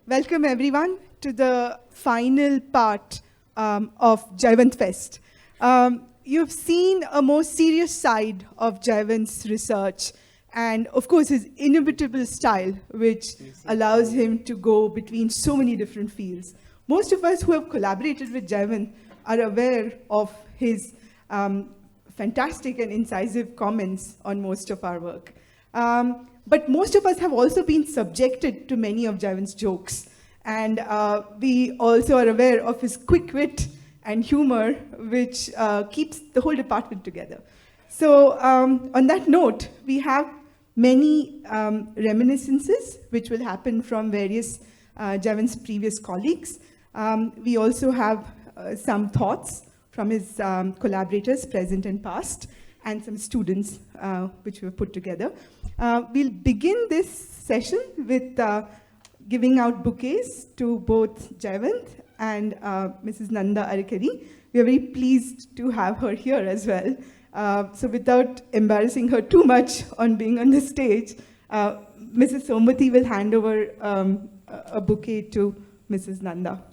Welcome everyone to the final part of Jayawant Fest. You've seen a more serious side of Jayawant's research and of course his inimitable style, which allows him to go between so many different fields. Most of us who have collaborated with Jayawant are aware of his fantastic and incisive comments on most of our work. But most of us have also been subjected to many of Jayawant's jokes. And we also are aware of his quick wit and humor, which keeps the whole department together. So on that note, we have many reminiscences, which will happen from various Jayawant's previous colleagues. We also have some thoughts from his collaborators, present and past, and some students which we have put together. We'll begin this session with giving out bouquets to both Jayawant and Mrs. Nanda Arakeri. We are very pleased to have her here as well. So without embarrassing her too much on being on the stage, Mrs. Somati will hand over a bouquet to Mrs. Nanda.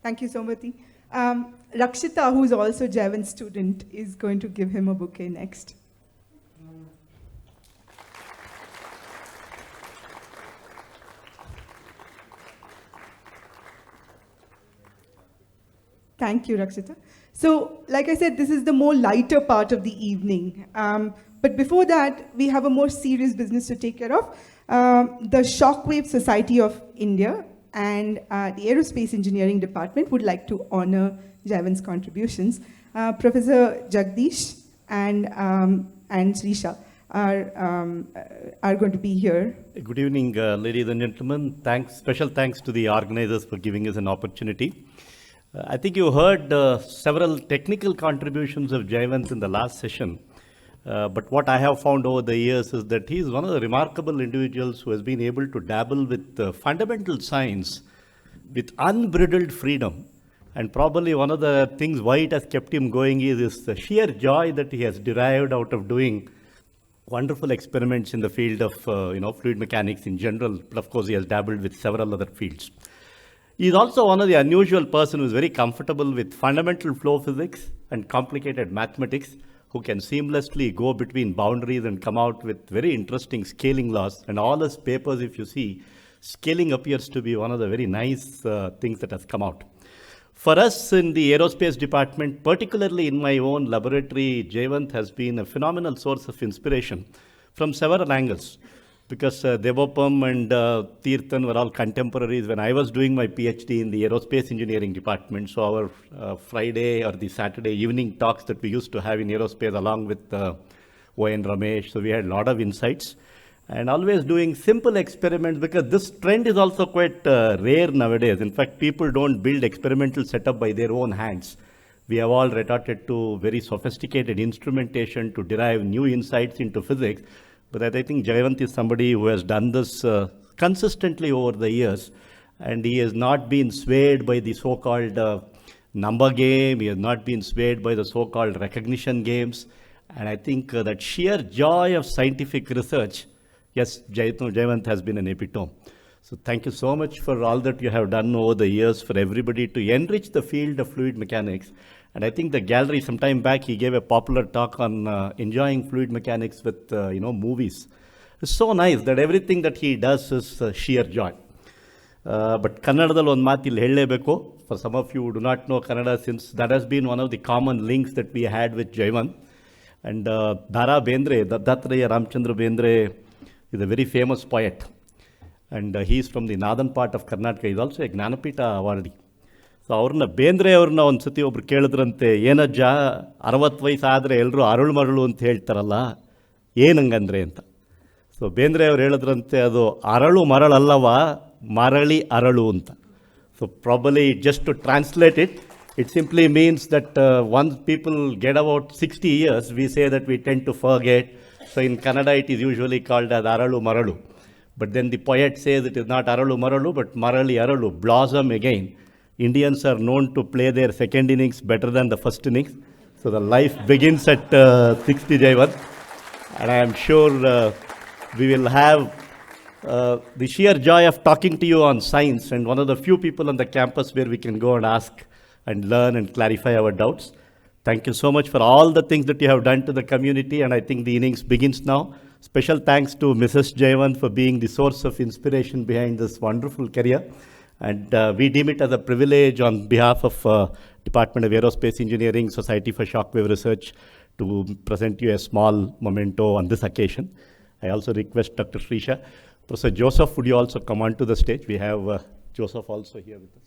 Thank you, Somati. Rakshita, who's also a Jayawant student, is going to give him a bouquet next. Thank you, Rakshita. So, like I said, this is the more lighter part of the evening. But before that, we have a more serious business to take care of. The Shockwave Society of India and the Aerospace Engineering Department would like to honor Jayawant's contributions. Professor Jagdish and Srisha are going to be here. Good evening, ladies and gentlemen. Special thanks to the organizers for giving us an opportunity. I think you heard several technical contributions of Jayawant in the last session. But what I have found over the years is that he is one of the remarkable individuals who has been able to dabble with fundamental science with unbridled freedom. And probably one of the things why it has kept him going is the sheer joy that he has derived out of doing wonderful experiments in the field of fluid mechanics in general. But of course, he has dabbled with several other fields. He is also one of the unusual person who is very comfortable with fundamental flow physics and complicated mathematics, who can seamlessly go between boundaries and come out with very interesting scaling laws. And all his papers, if you see, scaling appears to be one of the very nice things that has come out. For us in the aerospace department, particularly in my own laboratory, Jayawant has been a phenomenal source of inspiration from several angles. Because Devopam and Tirthan were all contemporaries when I was doing my PhD in the aerospace engineering department. So our Friday or the Saturday evening talks that we used to have in aerospace along with O.N. Ramesh. So we had a lot of insights and always doing simple experiments, because this trend is also quite rare nowadays. In fact, people don't build experimental setup by their own hands. We have all resorted to very sophisticated instrumentation to derive new insights into physics. But I think Jayawant is somebody who has done this consistently over the years, and he has not been swayed by the so-called number game. He has not been swayed by the so-called recognition games. And I think that sheer joy of scientific research, yes, Jayawant has been an epitome. So thank you so much for all that you have done over the years for everybody to enrich the field of fluid mechanics. And I think the gallery, some time back, he gave a popular talk on enjoying fluid mechanics with, movies. It's so nice that everything that he does is sheer joy. But Kannadadalli ಒಂದು ಮಾತು ಇಲ್ಲಿ ಹೇಳಲೇಬೇಕು. For some of you who do not know Kannada, since that has been one of the common links that we had with Jayawant. And Dara Bendre, Dattatreya Ramchandra Bendre, is a very famous poet. And he is from the northern part of Karnataka. He is also a Gnanapita awardee. So ಅವ್ರನ್ನ ಬೇಂದ್ರೆ ಅವ್ರನ್ನ ಒಂದು ಸತಿ ಒಬ್ರು ಕೇಳಿದ್ರಂತೆ, ಏನಜ್ಜ 60 ವಯಸ್ಸಾದರೆ ಎಲ್ಲರೂ ಅರಳು ಮರಳು ಅಂತ ಹೇಳ್ತಾರಲ್ಲ, ಏನಂಗಂದ್ರೆ ಅಂತ. ಸೊ ಬೇಂದ್ರೆ ಅವ್ರು ಹೇಳಿದ್ರಂತೆ, ಅದು ಅರಳು ಮರಳಲ್ಲವ, ಮರಳಿ ಅರಳು ಅಂತ. So probably just to translate it simply means that once people get about 60 years, we say that we tend to forget. So in Kannada it is usually called as aralu maralu. But then the poet says it is not Aralu Maralu, but Marali Aralu, blossom again. Indians are known to play their second innings better than the first innings. So the life begins at 60, Jayawant. And I am sure we will have the sheer joy of talking to you on science, and one of the few people on the campus where we can go and ask and learn and clarify our doubts. Thank you so much for all the things that you have done to the community, and I think the innings begins now. Special thanks to Mrs. Jayawant for being the source of inspiration behind this wonderful career. And we deem it as a privilege on behalf of Department of Aerospace Engineering, Society for Shockwave Research, to present you a small memento on this occasion. I also request Dr. Srisha. Professor Joseph, would you also come on to the stage? We have Joseph also here with us.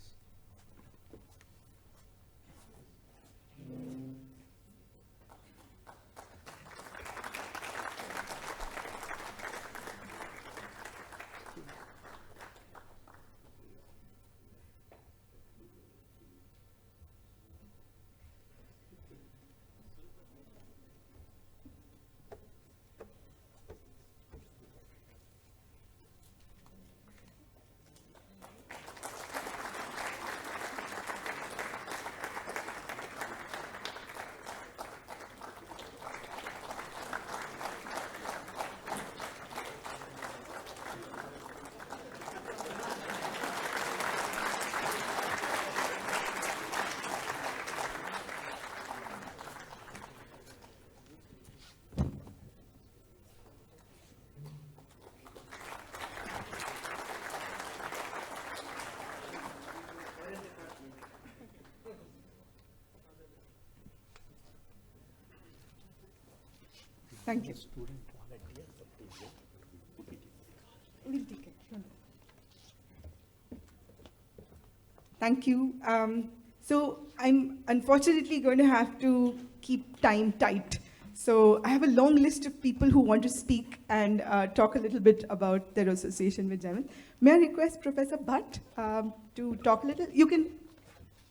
Thank you. We'll take it. Thank you. So I'm unfortunately going to have to keep time tight. So I have a long list of people who want to speak and talk a little bit about their association with Jayawant. May I request Professor Bhatt to talk a little? You can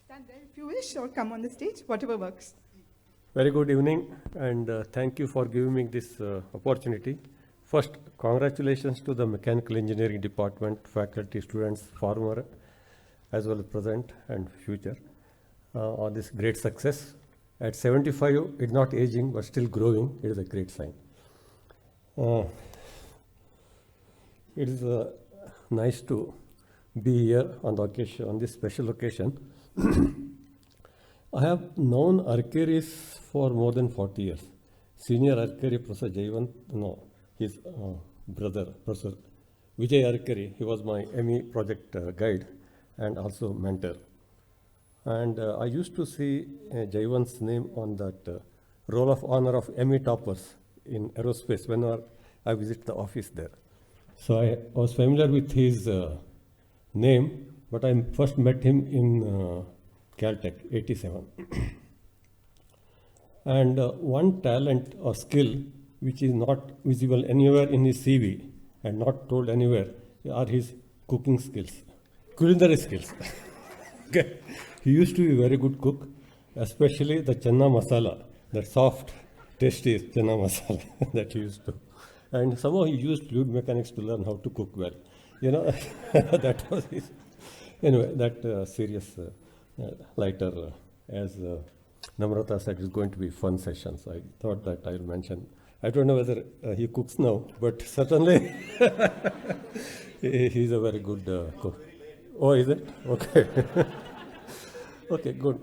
stand there if you wish, or come on the stage, whatever works. Very good evening, and thank you for giving me this opportunity. First, congratulations to the Mechanical Engineering Department, faculty, students, former, as well as present and future, on this great success. At 75, it's not aging, but still growing. It is a great sign. It is nice to be here on the occasion, on this special occasion. I have known Arakeri for more than 40 years. Senior Arakeri, Professor Jayawant, his brother, Professor Vijay Arakeri, he was my ME project guide and also mentor. And I used to see Jayawant's name on that roll of honor of ME toppers in aerospace whenever I visit the office there. So I was familiar with his name, but I first met him in Caltech, 87. And one talent or skill which is not visible anywhere in his CV and not told anywhere are his cooking skills, culinary skills. Okay. He used to be a very good cook, especially the channa masala, that soft, tasty channa masala that he used to. And somehow he used fluid mechanics to learn how to cook well. You know, that was his. Anyway, that serious, lighter, as Namrata said, is going to be fun sessions. I thought that I'll mention. I don't know whether he cooks now, but certainly he's a very good cook. Oh, is it? Okay. Okay, good.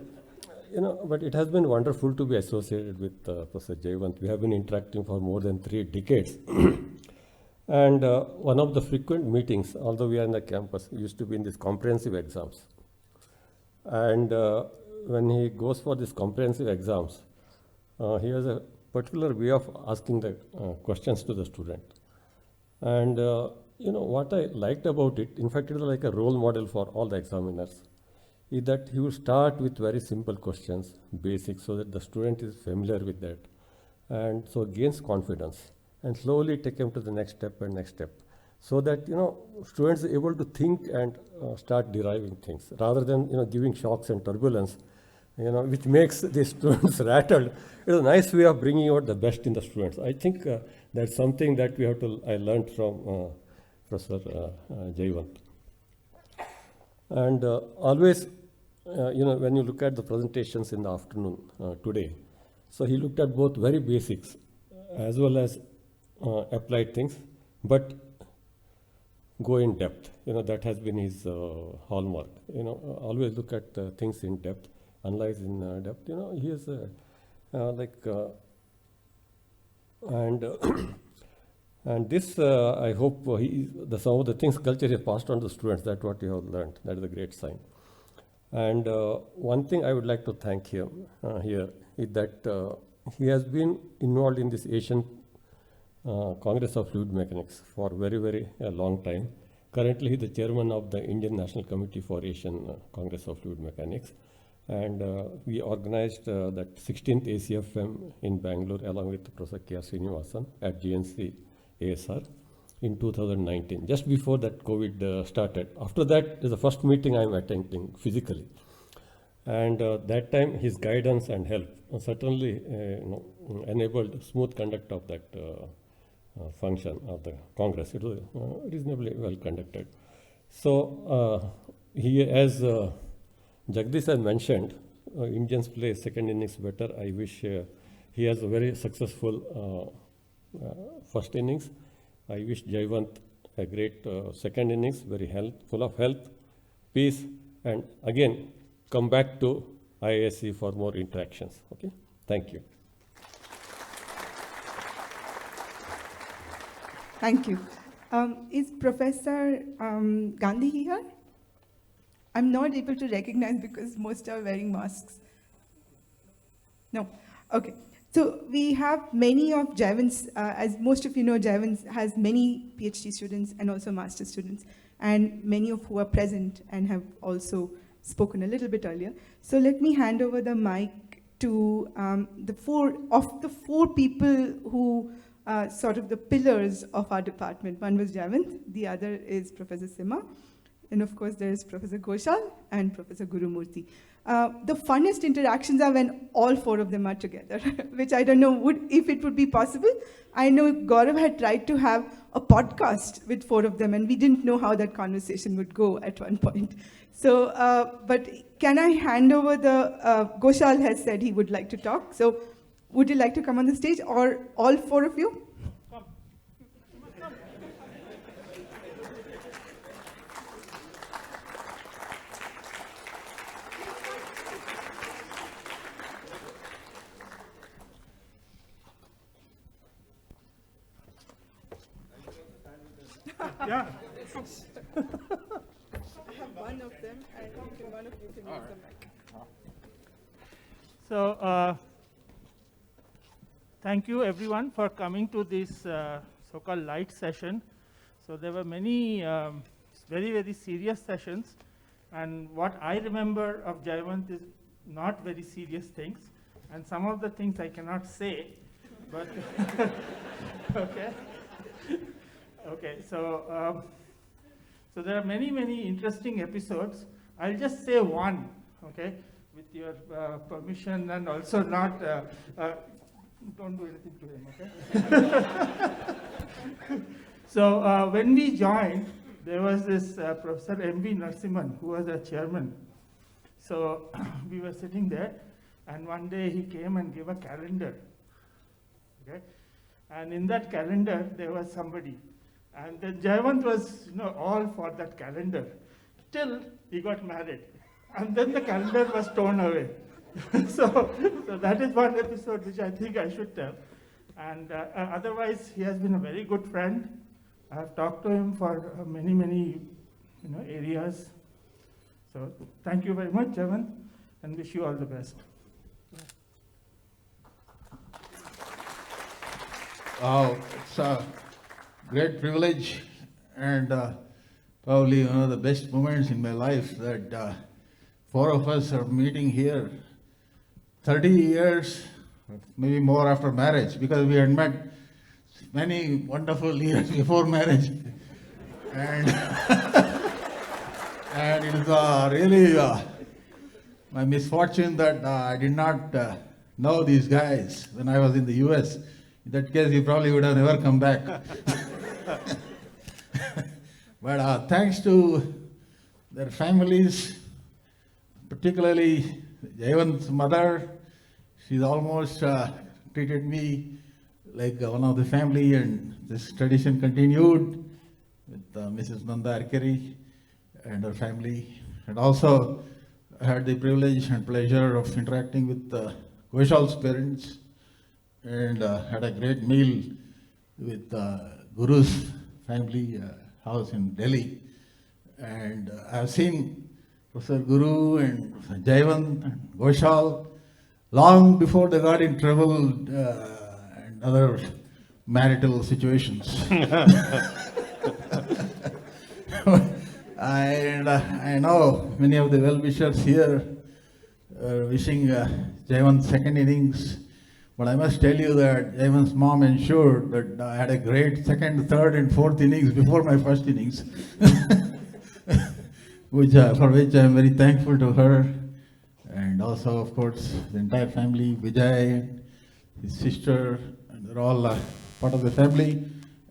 You know, but it has been wonderful to be associated with Professor Jayawant. We have been interacting for more than 3 decades. And one of the frequent meetings, although we are in the campus, used to be in these comprehensive exams. And when he goes for these comprehensive exams, he has a particular way of asking the questions to the student. And you know, what I liked about it, in fact, it was like a role model for all the examiners, is that he would start with very simple questions, basic, so that the student is familiar with that, and so gains confidence, and slowly take him to the next step and next step, so that, you know, students are able to think and start deriving things, rather than, you know, giving shocks and turbulence, you know, which makes the students rattled. It's a nice way of bringing out the best in the students. I think that's something that we have to, I learned from Professor Jayawant. And always, when you look at the presentations in the afternoon today, so he looked at both very basics as well as applied things, but go in depth. That has been his hallmark. Always look at things in depth, analyze in depth. He is and and this, I hope, some of the things culture is passed on to students. That's what you have learned. That is a great sign. And one thing I would like to thank him here is that he has been involved in this Asian Congress of Fluid Mechanics for very, very long time. Currently, he is the chairman of the Indian National Committee for Asian Congress of Fluid Mechanics. And we organized that 16th ACFM in Bangalore along with Professor K.R. Srinivasan at GNC ASR in 2019, just before that COVID started. After that is the first meeting I am attending physically. And that time his guidance and help certainly enabled smooth conduct of that function of the Congress. It was reasonably well conducted. So he, as Jagdish has mentioned, Indians play second innings better. I wish he has a very successful first innings. I wish Jayawant a great second innings, very full of health, peace, and again, come back to IISc for more interactions. Okay, thank you. Thank you. Is Professor Gandhi here? I'm not able to recognize because most are wearing masks. No? Okay. So we have many of Jayawant's, as most of you know, Jayawant has many PhD students and also master students, and many of who are present and have also spoken a little bit earlier. So let me hand over the mic to the four people who sort of the pillars of our department. One was Jayawant, the other is Professor Sima, and of course there is Professor Ghoshal and Professor Gurumurthy. The funnest interactions are when all four of them are together, which I don't know if it would be possible. I know Gaurav had tried to have a podcast with four of them, and we didn't know how that conversation would go at one point. So, but can I hand over the, Ghoshal has said he would like to talk. So would you like to come on the stage, or all four of you? Yeah. I have one of them, and one of you can use the mic. So, thank you everyone for coming to this so-called light session. So there were many very, very serious sessions, and what I remember of Jayawant is not very serious things, and some of the things I cannot say, but okay. Okay, so so there are many, many interesting episodes. I'll just say one, okay, with your permission, and also not, don't do anything to him, okay? So when we joined, there was this Professor M.V. Narasimhan, who was a chairman. So we were sitting there, and one day he came and gave a calendar, okay? And in that calendar, there was somebody. And then Jayawant was, all for that calendar, till he got married. And then the calendar was torn away. so that is one episode which I think I should tell. And otherwise, he has been a very good friend. I have talked to him for many, many areas. So thank you very much, Jayawant, and wish you all the best. It's a great privilege and probably one of the best moments in my life that four of us are meeting here 30 years, maybe more after marriage, because we had met many wonderful years before marriage. And, and it is really my misfortune that I did not know these guys when I was in the US. In that case, you probably would have never come back. But thanks to their families, particularly Jayawant's mother, she's almost treated me like one of the family, and this tradition continued with Mrs. Nanda Arakeri and her family. And also, I had the privilege and pleasure of interacting with Goshal's parents, and had a great meal with Guru's family house in Delhi. And I've seen Professor Guru and Professor Jayawant and Goshal long before they got in trouble and other marital situations. I know many of the well-wishers here are wishing Jayawant's second innings, but I must tell you that Jayawant's mom ensured that I had a great second, third, and fourth innings before my first innings, for which I am very thankful to her, and also, of course, the entire family, Vijay, his sister, and they're all part of the family.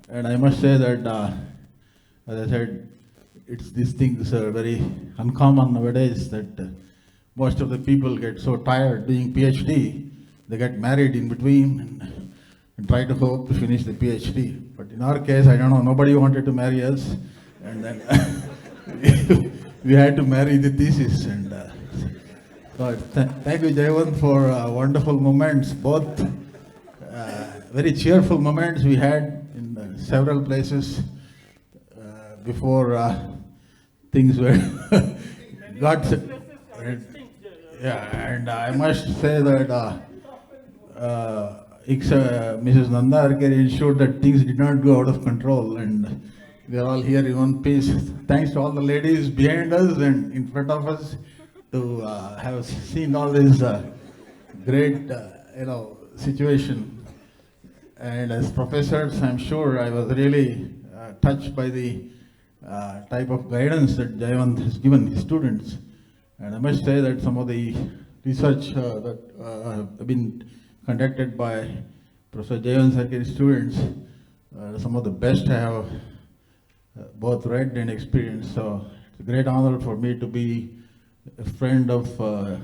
And I must say that, as I said, these things are very uncommon nowadays, that most of the people get so tired doing PhD, they get married in between and try to hope to finish the PhD. But in our case, I don't know, nobody wanted to marry us, and then we had to marry the thesis. And so thank you, Jayawant, for wonderful moments, both very cheerful moments we had in several places before things were got. Yeah, and I must say that Mrs. Nanda Arakeri ensured that things did not go out of control, and we are all here in one piece. Thanks to all the ladies behind us and in front of us to have seen all this great, situation. And as professors, I'm sure I was really touched by the type of guidance that Jayawant has given his students. And I must say that some of the research that have been conducted by Professor Jayawant Arakeri students, some of the best I have both read and experienced. So it's a great honor for me to be a friend of a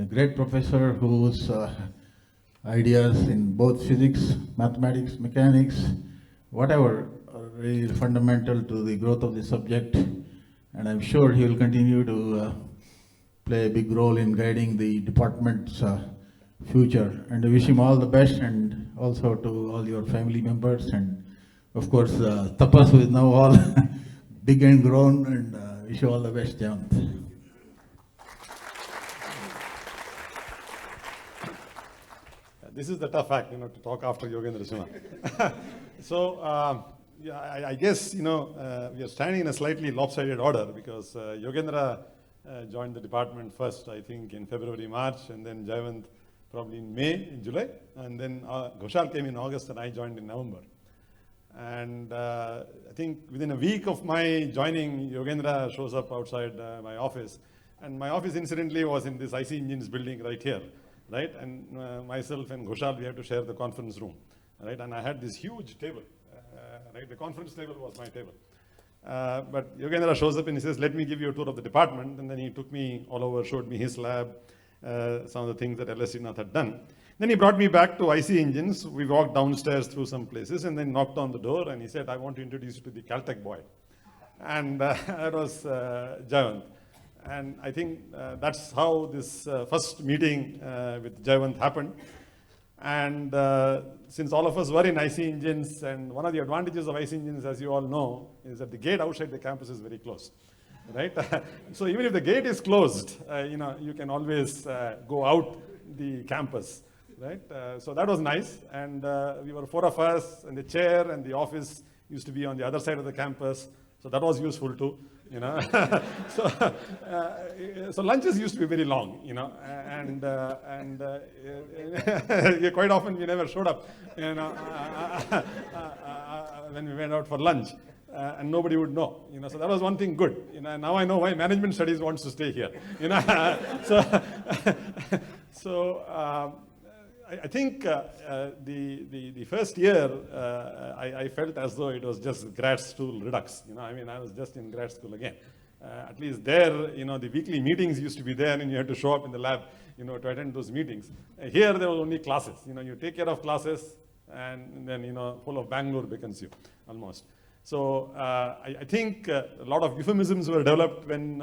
great professor whose ideas in both physics, mathematics, mechanics, whatever, are really fundamental to the growth of the subject. And I'm sure he will continue to play a big role in guiding the department's future. And I wish him all the best, and also to all your family members, and of course Tapas, who is now all big and grown, and wish you all the best, Jayawant. This is the tough act, to talk after Yogendra Sinha. So, yeah, I guess, we are standing in a slightly lopsided order because Yogendra joined the department first, I think, in February, March, and then Jayawant probably in May, in July, and then Ghoshal came in August, and I joined in November. And I think within a week of my joining, Yogendra shows up outside my office. And my office, incidentally, was in this IC Engines building right here. Right, and myself and Ghoshal, we had to share the conference room, right, and I had this huge table, right, the conference table was my table, but Yogendra shows up and he says, let me give you a tour of the department, and then he took me all over, showed me his lab, some of the things that LS Srinath had done. Then he brought me back to IC Engines, we walked downstairs through some places, and then knocked on the door, and he said, I want to introduce you to the Caltech boy, and that was Jayawant. And I think that's how this first meeting with Jayawant happened. And since all of us were in IC Engines, and one of the advantages of IC Engines, as you all know, is that the gate outside the campus is very close, right? So even if the gate is closed, you can always go out the campus, right? So that was nice. And we were four of us, and the chair and the office used to be on the other side of the campus. So that was useful too. So lunches used to be very long, and quite often we never showed up, when we went out for lunch, and nobody would know, so that was one thing good, now I know why management studies wants to stay here, so I think the first year, I felt as though it was just grad school redux. I mean, I was just in grad school again. At least there, the weekly meetings used to be there, and you had to show up in the lab, to attend those meetings. Here, there was only classes. You take care of classes, and then, whole of Bangalore beckons you, almost. So I think a lot of euphemisms were developed when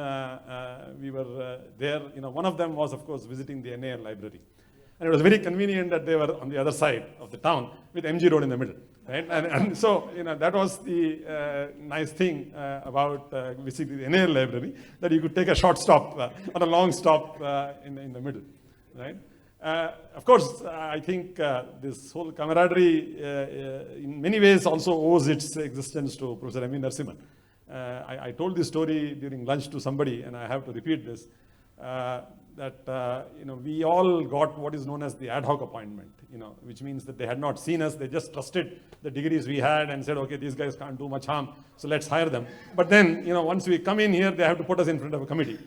we were there. One of them was, of course, visiting the NAL library. And it was very convenient that they were on the other side of the town with MG Road in the middle, right? And so, that was the nice thing about visiting the NAL library, that you could take a short stop or a long stop in the middle, right? Of course, I think this whole camaraderie in many ways also owes its existence to Professor M. Narasimhan. I told this story during lunch to somebody, and I have to repeat this. That we all got what is known as the ad hoc appointment, which means that they had not seen us, they just trusted the degrees we had and said, okay, these guys can't do much harm, so let's hire them. But then, once we come in here, they have to put us in front of a committee.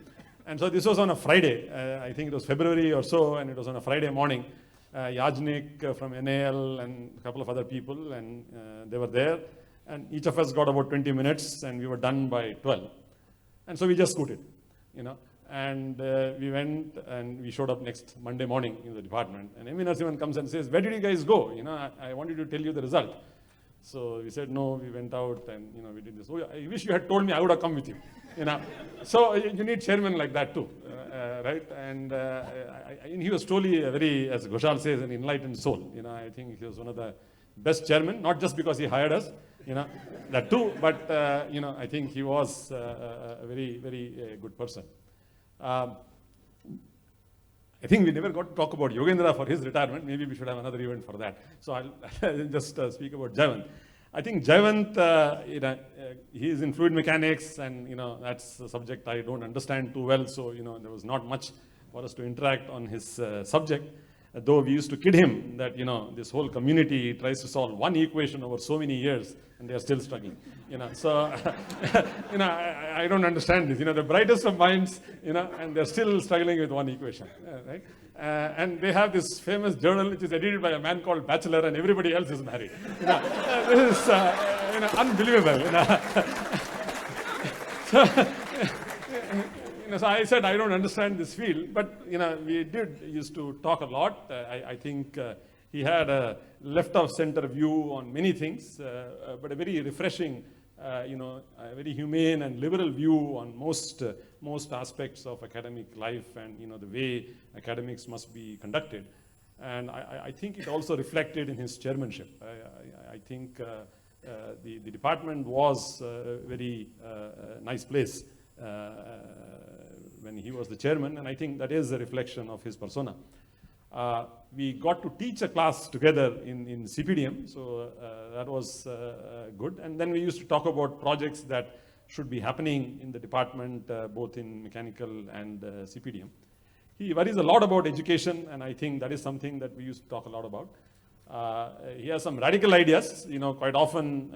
And so this was on a Friday, I think it was February or so, and it was on a Friday morning. Yajnik from NAL and a couple of other people, and they were there, and each of us got about 20 minutes, and we were done by 12. And so we just scooted, And we went and we showed up next Monday morning in the department. And M. Narasimhan comes and says, where did you guys go? I wanted to tell you the result. So we said, no, we went out and, we did this. Oh, I wish you had told me, I would have come with you. So you need chairmen like that too, right? And he was truly a very, as Ghoshal says, an enlightened soul. I think he was one of the best chairmen, not just because he hired us, that too, but, I think he was a very, very good person. I think we never got to talk about Yogendra for his retirement. Maybe we should have another event for that. So I'll just speak about Jayawant. I think Jayawant, he is in fluid mechanics, and that's a subject I don't understand too well. So there was not much for us to interact on his subject. Though we used to kid him that this whole community tries to solve one equation over so many years, and they are still struggling. So I don't understand this. The brightest of minds, and they're still struggling with one equation, right? And they have this famous journal which is edited by a man called Bachelor, and everybody else is married. This is unbelievable. So I said, I don't understand this field, but we used to talk a lot. I think he had a left of center view on many things, but a very refreshing, a very humane and liberal view on most aspects of academic life and the way academics must be conducted. And I think it also reflected in his chairmanship. I think the department was a very nice place when he was the chairman, and I think that is a reflection of his persona. We got to teach a class together in CPDM, so that was good. And then we used to talk about projects that should be happening in the department, both in mechanical and CPDM. He worries a lot about education, and I think that is something that we used to talk a lot about. He has some radical ideas, quite often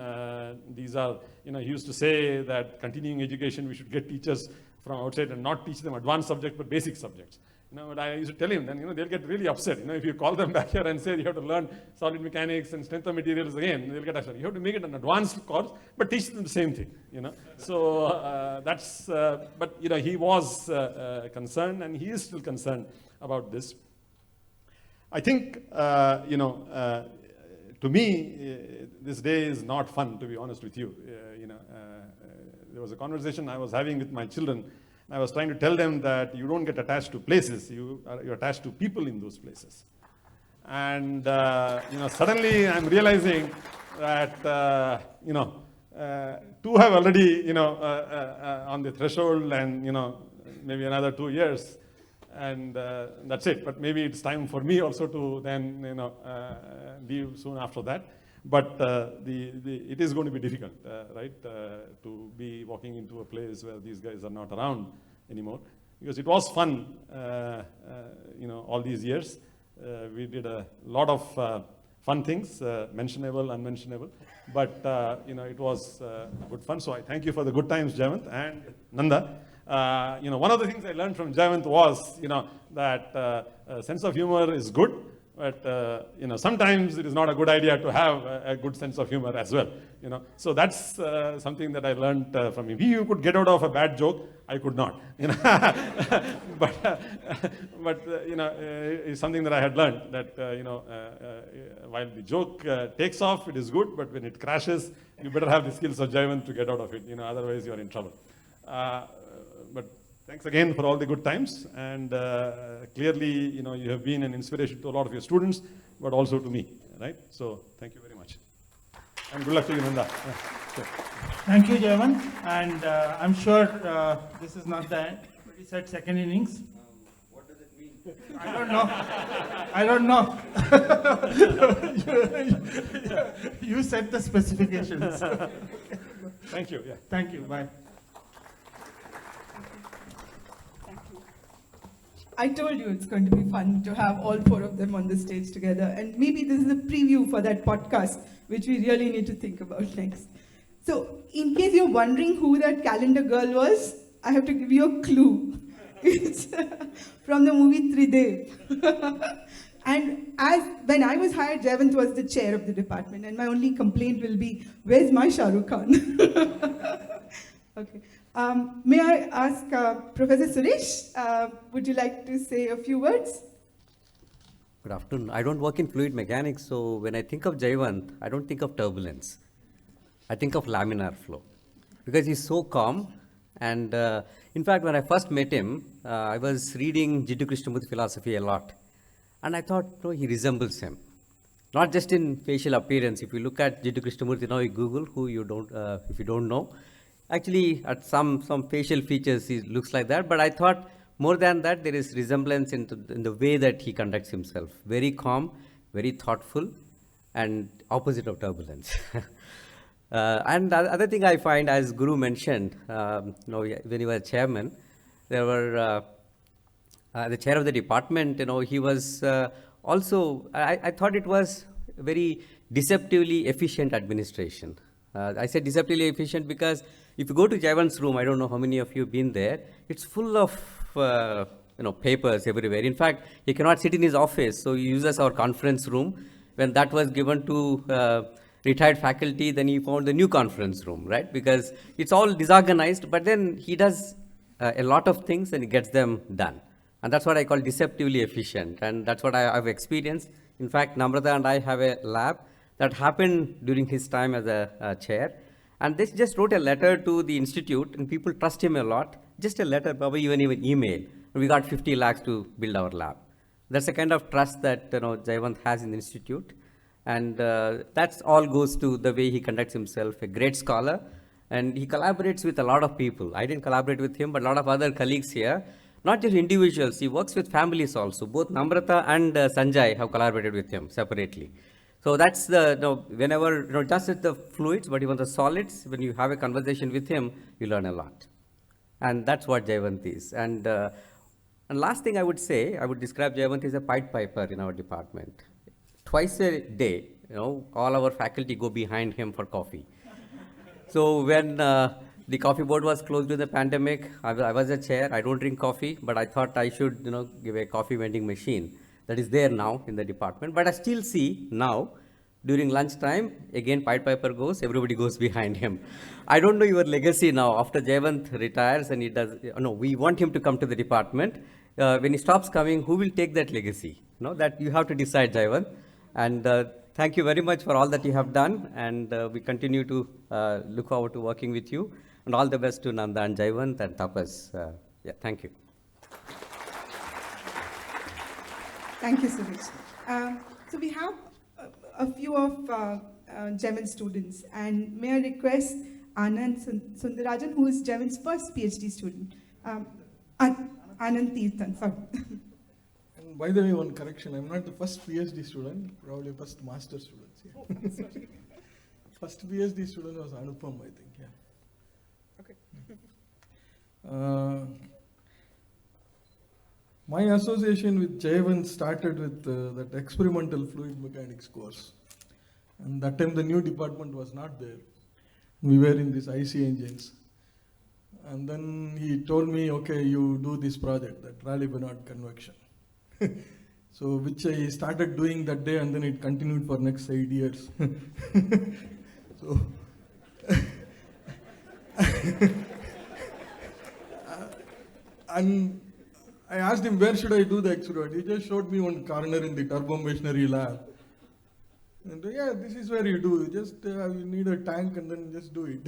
these are, he used to say that continuing education, we should get teachers from outside and not teach them advanced subjects, but basic subjects. But I used to tell him, then, they'll get really upset. If you call them back here and say you have to learn solid mechanics and strength of materials again, they'll get upset. You have to make it an advanced course, but teach them the same thing, So that's, but, he was concerned, and he is still concerned about this. I think, to me, this day is not fun, to be honest with you. There was a conversation I was having with my children. I was trying to tell them that you don't get attached to places, you're attached to people in those places. And, suddenly I'm realizing that, two have already, on the threshold, and, maybe another 2 years. And that's it. But maybe it's time for me also to then, leave soon after that. But it is going to be difficult, right, to be walking into a place where these guys are not around anymore. Because it was fun, all these years. We did a lot of fun things, mentionable, unmentionable. But, it was good fun. So I thank you for the good times, Jayawant and Nanda. One of the things I learned from Jayawant was, that sense of humor is good, but sometimes it is not a good idea to have a good sense of humor as well. So that's something that I learned from him. He could get out of a bad joke, I could not. But it's something that I had learned that while the joke takes off, it is good, but when it crashes, you better have the skills of Jayawant to get out of it. Otherwise you are in trouble. But thanks again for all the good times, and clearly, you have been an inspiration to a lot of your students, but also to me, right? So thank you very much. And good luck to you, Nanda. Yeah, sure. Thank you, Jayawant. And I'm sure this is not the end, but he said second innings. What does it mean? I don't know. I don't know. You set the specifications. Thank you. Yeah. Thank you. Bye. I told you it's going to be fun to have all four of them on the stage together. And maybe this is a preview for that podcast, which we really need to think about next. So, in case you're wondering who that calendar girl was, I have to give you a clue. It's from the movie Tridev. And when I was hired, Jayawant was the chair of the department. And my only complaint will be, where's my Shah Rukh Khan? Okay. May I ask Professor Suresh, would you like to say a few words? Good afternoon. I don't work in fluid mechanics, so when I think of Jayawant, I don't think of turbulence. I think of laminar flow, because he's so calm. And in fact, when I first met him, I was reading Jiddu Krishnamurthy philosophy a lot. And I thought, no, he resembles him. Not just in facial appearance. If you look at Jiddu Krishnamurthy, now you Google who you don't, if you don't know. Actually, at some facial features, he looks like that. But I thought, more than that, there is resemblance in the way that he conducts himself. Very calm, very thoughtful, and opposite of turbulence. And the other thing I find, as Guru mentioned, when he was chairman, there were the chair of the department. He was also. I thought it was very deceptively efficient administration. I said deceptively efficient because if you go to Jayawant's room, I don't know how many of you have been there, it's full of papers everywhere. In fact, he cannot sit in his office, so he uses our conference room. When that was given to retired faculty, then he found the new conference room, right? Because it's all disorganized, but then he does a lot of things and he gets them done. And that's what I call deceptively efficient. And that's what I've experienced. In fact, Namrata and I have a lab that happened during his time as a chair. And this just wrote a letter to the institute, and people trust him a lot. Just a letter, probably even email. We got 50 lakhs to build our lab. That's the kind of trust that Jayawant has in the institute. And that's all goes to the way he conducts himself, a great scholar. And he collaborates with a lot of people. I didn't collaborate with him, but a lot of other colleagues here. Not just individuals, he works with families also. Both Namrata and Sanjay have collaborated with him separately. So that's whenever, not just with the fluids, but even the solids, when you have a conversation with him, you learn a lot. And that's what Jayawant is. And last thing I would say, I would describe Jayawant as a Pied Piper in our department. Twice a day, all our faculty go behind him for coffee. So when the coffee board was closed during the pandemic, I was a chair. I don't drink coffee, but I thought I should, give a coffee vending machine. That is there now in the department. But I still see now, during lunchtime, again, Pied Piper goes, everybody goes behind him. I don't know your legacy now. After Jayawant retires and he does, we want him to come to the department. When he stops coming, who will take that legacy? That you have to decide, Jayawant. And thank you very much for all that you have done. And we continue to look forward to working with you. And all the best to Nanda and Jayawant and Tapas. Thank you. Thank you, Suresh. So we have a few of Jayawant students, and may I request Anand Sundarajan, who is Jayawant's first PhD student. Anand Tirthan, sorry. And by the way, one correction, I'm not the first PhD student, probably first master student. Yeah. Oh, sorry. First PhD student was Anupam, I think, yeah. Okay. My association with Jayawant started with that experimental fluid mechanics course. And that time the new department was not there. We were in these IC engines. And then he told me, okay, you do this project, that Raleigh-Benard convection. So which I started doing that day, and then it continued for next 8 years. So and I asked him, where should I do the experiment? He just showed me one corner in the turbo machinery lab. And yeah, this is where you do. Just you need a tank and then just do it.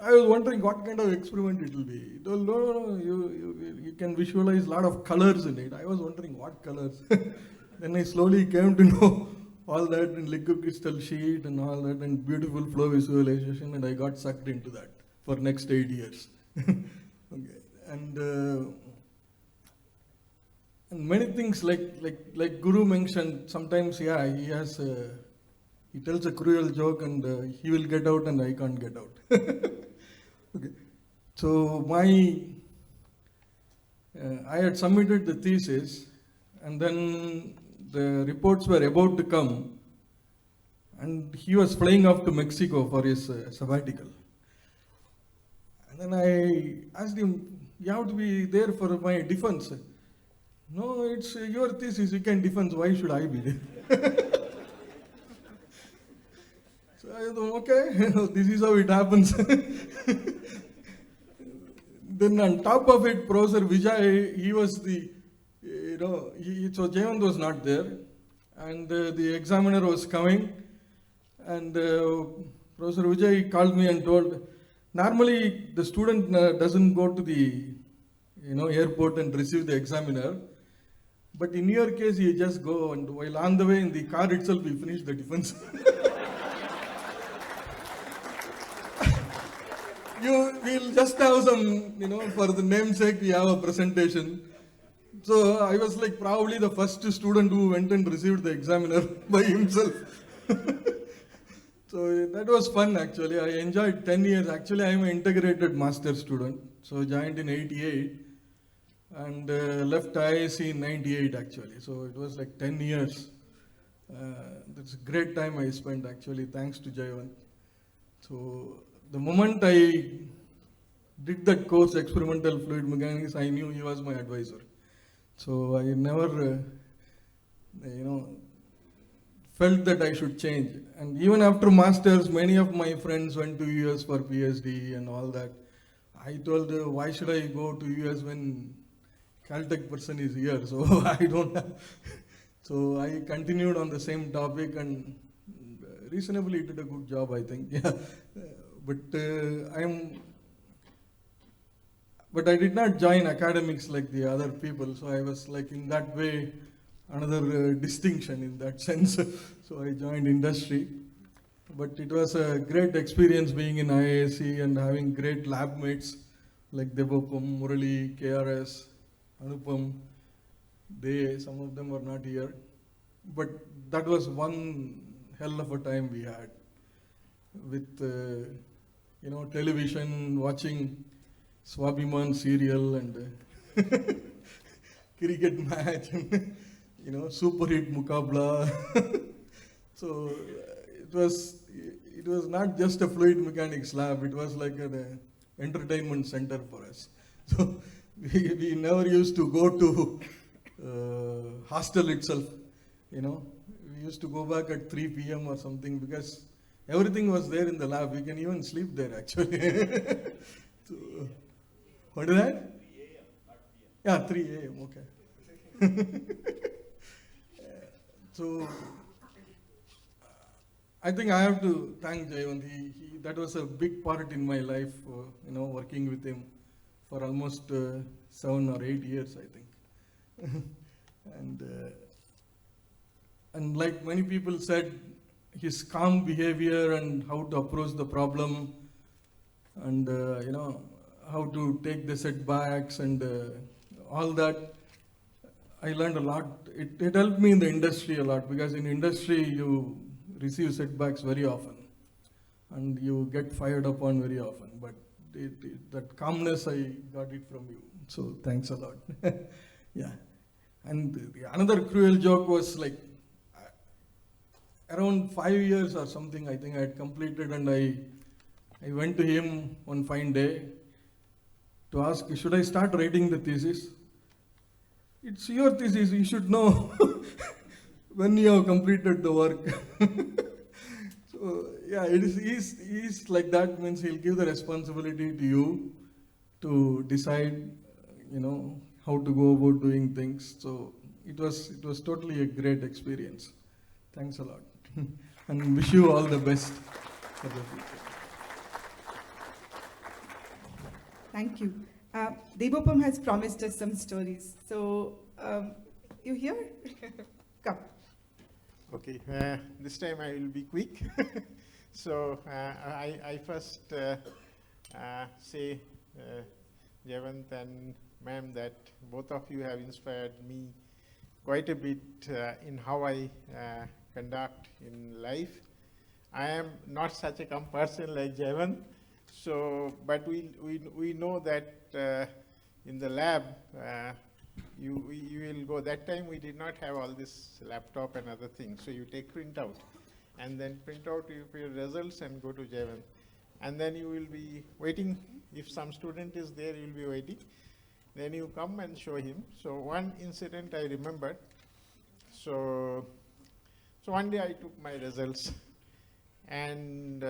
I was wondering what kind of experiment it will be. He told, no, you can visualize a lot of colors in it. I was wondering what colors. Then I slowly came to know all that in liquid crystal sheet and all that and beautiful flow visualization, and I got sucked into that for next 8 years. Okay. And many things like Guru mentioned, sometimes, yeah, he tells a cruel joke and he will get out and I can't get out. Okay. So I had submitted the thesis, and then the reports were about to come, and he was flying off to Mexico for his sabbatical. And then I asked him, you have to be there for my defense. No, it's your thesis, you can defend, why should I be there? So I thought, okay, this is how it happens. Then on top of it, Professor Vijay, he was the, so Jayawant was not there, and the examiner was coming, and Professor Vijay called me and told, normally the student doesn't go to the airport and receive the examiner, but in your case, you just go, and while on the way in the car itself, we finish the defense. We'll just have some, for the namesake, we have a presentation. So I was like probably the first student who went and received the examiner by himself. So that was fun actually. I enjoyed 10 years. Actually, I am an integrated master student. So joined in 88 and left IISc in 98 actually. So it was like 10 years. That's a great time I spent actually, thanks to Jayawant. So the moment I did that course, Experimental Fluid Mechanics, I knew he was my advisor. So I never, felt that I should change. And even after masters, many of my friends went to US for PhD and all that. I told, why should I go to US when Caltech person is here? So I don't have. So I continued on the same topic and reasonably did a good job, I think. Yeah. But I did not join academics like the other people, so I was like in that way another distinction in that sense. So I joined industry. But it was a great experience being in IISc and having great lab mates like Devopam, Murali, KRS, Anupam. Some of them were not here. But that was one hell of a time we had with television, watching Swabhiman serial and cricket match and super hit Mukabla. So it was not just a fluid mechanics lab, it was like an entertainment center for us. So we never used to go to hostel itself, we used to go back at 3 p.m. or something because everything was there in the lab. We can even sleep there actually. So, what is that? 3 a.m., not p.m. Yeah, 3 a.m., okay. So, I think I have to thank Jayawant. That was a big part in my life, working with him for almost 7 or 8 years, I think. And like many people said, his calm behavior and how to approach the problem and, how to take the setbacks and all that, I learned a lot. It helped me in the industry a lot because in industry you receive setbacks very often and you get fired upon very often. But that calmness, I got it from you. So thanks a lot. Yeah. And another cruel joke was like, around 5 years or something, I think I had completed, and I went to him one fine day to ask, should I start writing the thesis? it's your thesis, you should know when you have completed the work. So yeah, he's like that, means he'll give the responsibility to you to decide, how to go about doing things. So it was totally a great experience. Thanks a lot. And wish you all the best for the future. Thank you. Devopam has promised us some stories. So, you here? Come. Okay, this time I will be quick. So I first say, Jayawant and ma'am, that both of you have inspired me quite a bit in how I conduct in life. I am not such a calm person like Jayawant, so but we know that in the lab you will go. That time we did not have all this laptop and other things, so you take printout and then print out your results and go to Jayawant, and then you will be waiting. If some student is there, you will be waiting. Then you come and show him. So one incident I remembered. So one day I took my results, and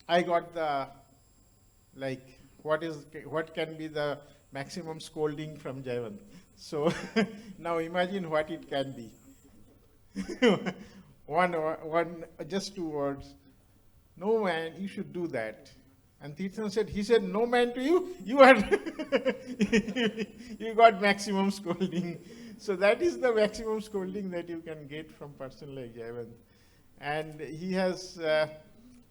I got the, like, what can be the maximum scolding from Jayawant. So now imagine what it can be. one, just 2 words. No man, you should do that. And Tirthan said, he said, no man to you, you are, you got maximum scolding. So that is the maximum scolding that you can get from person like Jayawant. And he has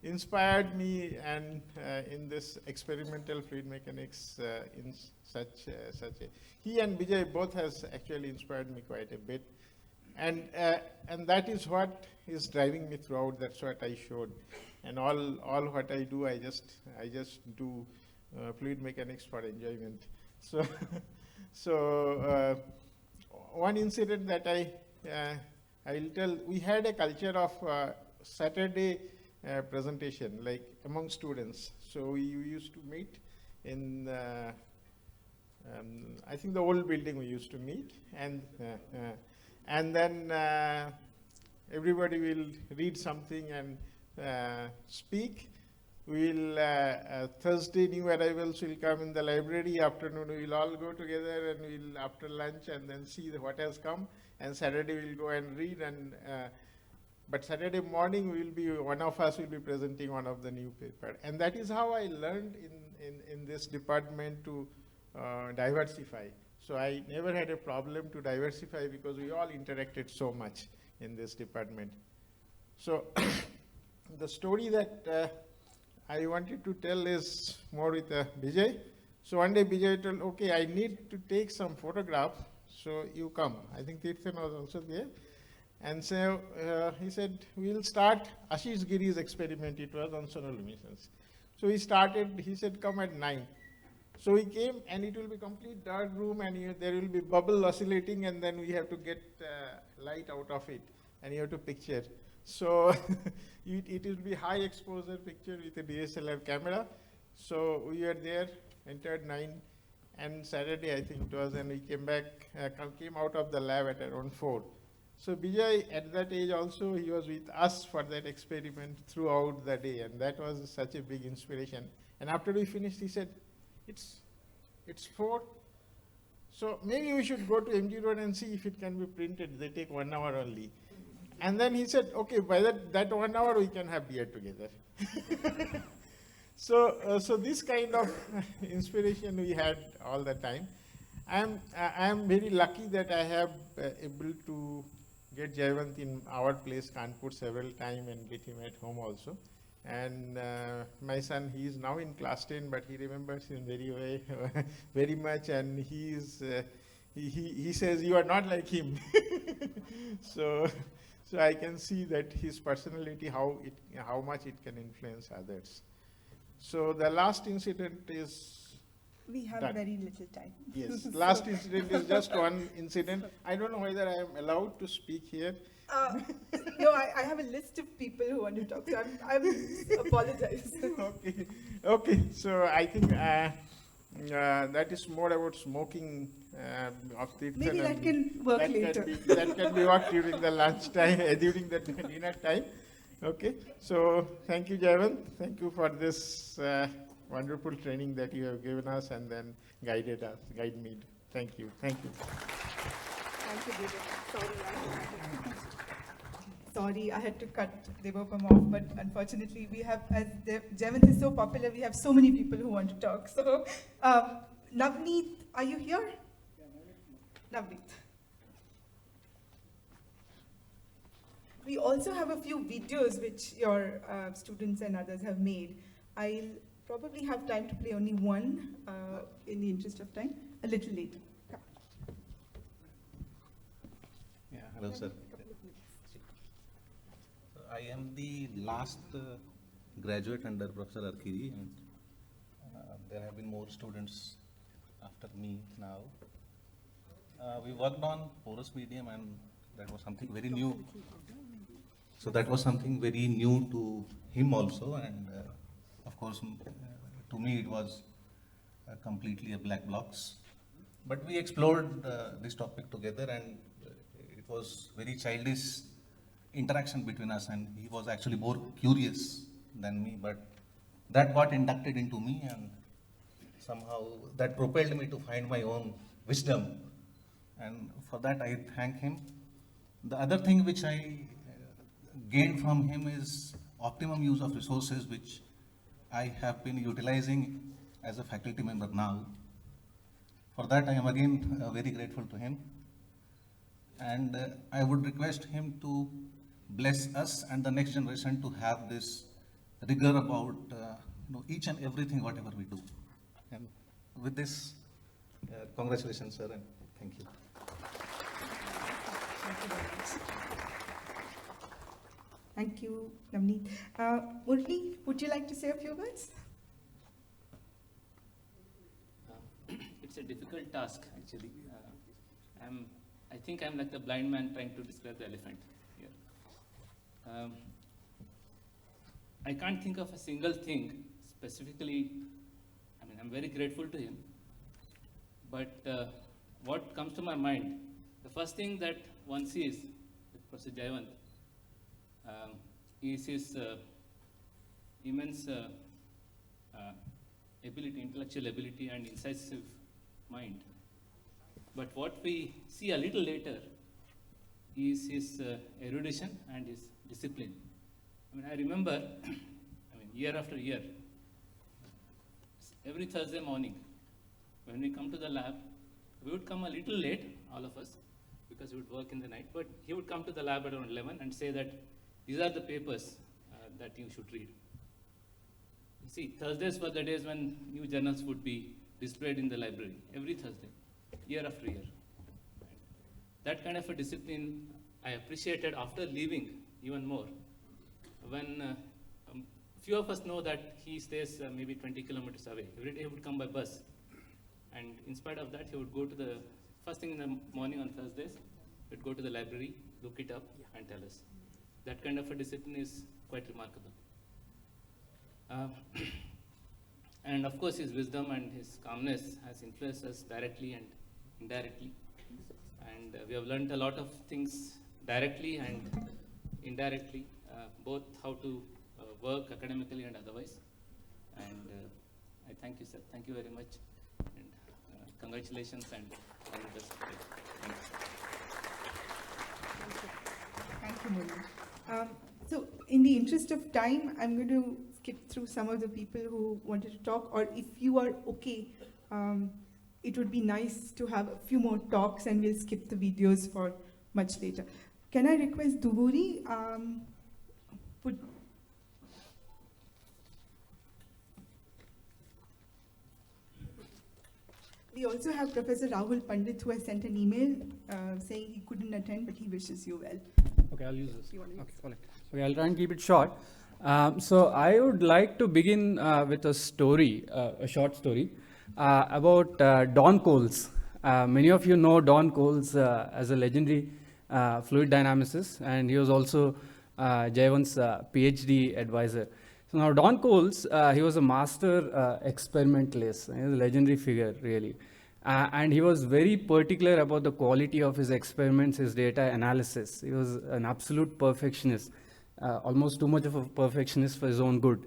inspired me and in this experimental fluid mechanics in such a, he and Vijay both has actually inspired me quite a bit. And that is what is driving me throughout. That's what I showed. And all what I do, I just do fluid mechanics for enjoyment. So one incident that I will tell. We had a culture of Saturday presentation, like among students. So we used to meet in I think the old building we used to meet, and then everybody will read something and speak. We'll Thursday new arrivals will come in the library. Afternoon we'll all go together, and we'll after lunch and then see what has come. And Saturday we'll go and read. And but Saturday morning one of us will be presenting one of the new paper. And that is how I learned in this department to diversify. So I never had a problem to diversify because we all interacted so much in this department. So the story that I wanted to tell is more with Vijay. So one day Vijay told, okay, I need to take some photograph, so you come. I think Tirthan was also there. And so he said, we'll start Ashish Giri's experiment. It was on sonoluminescence. So he started, he said, come at 9. So we came, and it will be complete dark room, and there will be bubble oscillating, and then we have to get light out of it, and you have to picture. So it will be high exposure picture with a DSLR camera. So we were there, entered 9, and Saturday I think it was, and we came out of the lab at around 4. So Vijay, at that age also, he was with us for that experiment throughout the day, and that was such a big inspiration. And after we finished, he said, it's 4. So maybe we should go to MG Road and see if it can be printed. They take 1 hour only. And then he said, okay, by that 1 hour we can have beer together. So this kind of inspiration we had all the time. I am very lucky that I have able to get Jayawant in our place, Kanpur, several times, and get him at home also. And my son, he is now in class 10, but he remembers him very much, and he says, you are not like him. So I can see that his personality, how much it can influence others. So the last incident is... We have done. very little time. Yes, last incident is just one incident. I don't know whether I am allowed to speak here. No, I have a list of people who want to talk, so I will apologize. Okay. So I think That is more about smoking of the Maybe that can work later. That can be worked during the lunch time, during the dinner time. Okay, so thank you, Jayawant. Thank you for this wonderful training that you have given us and then guided me. Thank you. Thank you. Thank you, Devan. Sorry, I had to cut Devapam off, but unfortunately we have, as Jayawant is so popular, we have so many people who want to talk. So, Navneet, are you here? Navneet. We also have a few videos which your students and others have made. I'll probably have time to play only one in the interest of time, a little later. Yeah, hello sir. I am the last graduate under Professor Arakeri, and there have been more students after me now. We worked on porous medium, and that was something very new. So that was something very new to him also, and of course to me it was completely a black box. But we explored this topic together, and it was very childish interaction between us, and he was actually more curious than me, but that got inducted into me, and somehow that propelled me to find my own wisdom, and for that I thank him. The other thing which I gained from him is optimum use of resources, which I have been utilizing as a faculty member now. For that I am again very grateful to him, and I would request him to bless us and the next generation to have this rigor about each and everything whatever we do. And with this, congratulations sir, and thank you. Thank you very much. Thank you, Navneet. Murli, would you like to say a few words? It's a difficult task actually. I think I'm like the blind man trying to describe the elephant here. I can't think of a single thing specifically. I mean, I'm very grateful to him. But what comes to my mind, the first thing that one sees with Professor Jayawant is his immense ability, intellectual ability and incisive mind. But what we see a little later is his erudition and his discipline. I mean, I remember, year after year, every Thursday morning, when we come to the lab, we would come a little late, all of us, because we would work in the night, but he would come to the lab at around 11 and say that these are the papers that you should read. You see, Thursdays were the days when new journals would be displayed in the library, every Thursday, year after year. That kind of a discipline I appreciated after leaving even more. When few of us know that he stays maybe 20 kilometers away. Every day he would come by bus. And in spite of that, he would go to the, first thing in the morning on Thursdays, he would go to the library, look it up and tell us. That kind of a discipline is quite remarkable. And of course, his wisdom and his calmness has influenced us directly and indirectly. And we have learned a lot of things directly and indirectly, both how to work academically and otherwise. And I thank you, sir. Thank you very much. And congratulations and all the best. Thank you, sir. Thank you, Murli. So in the interest of time, I'm going to skip through some of the people who wanted to talk, or if you are okay, it would be nice to have a few more talks and we'll skip the videos for much later. Can I request Duvuri? We also have Professor Rahul Pandit, who has sent an email saying he couldn't attend, but he wishes you well. Okay, I'll use this. Okay, I'll try and keep it short. So I would like to begin with a story, a short story, about Don Coles. Many of you know Don Coles as a legendary fluid dynamicist, and he was also Jayawant's PhD advisor. So now Don Coles, he was a master experimentalist, a legendary figure really. And he was very particular about the quality of his experiments, his data analysis. He was an absolute perfectionist, almost too much of a perfectionist for his own good.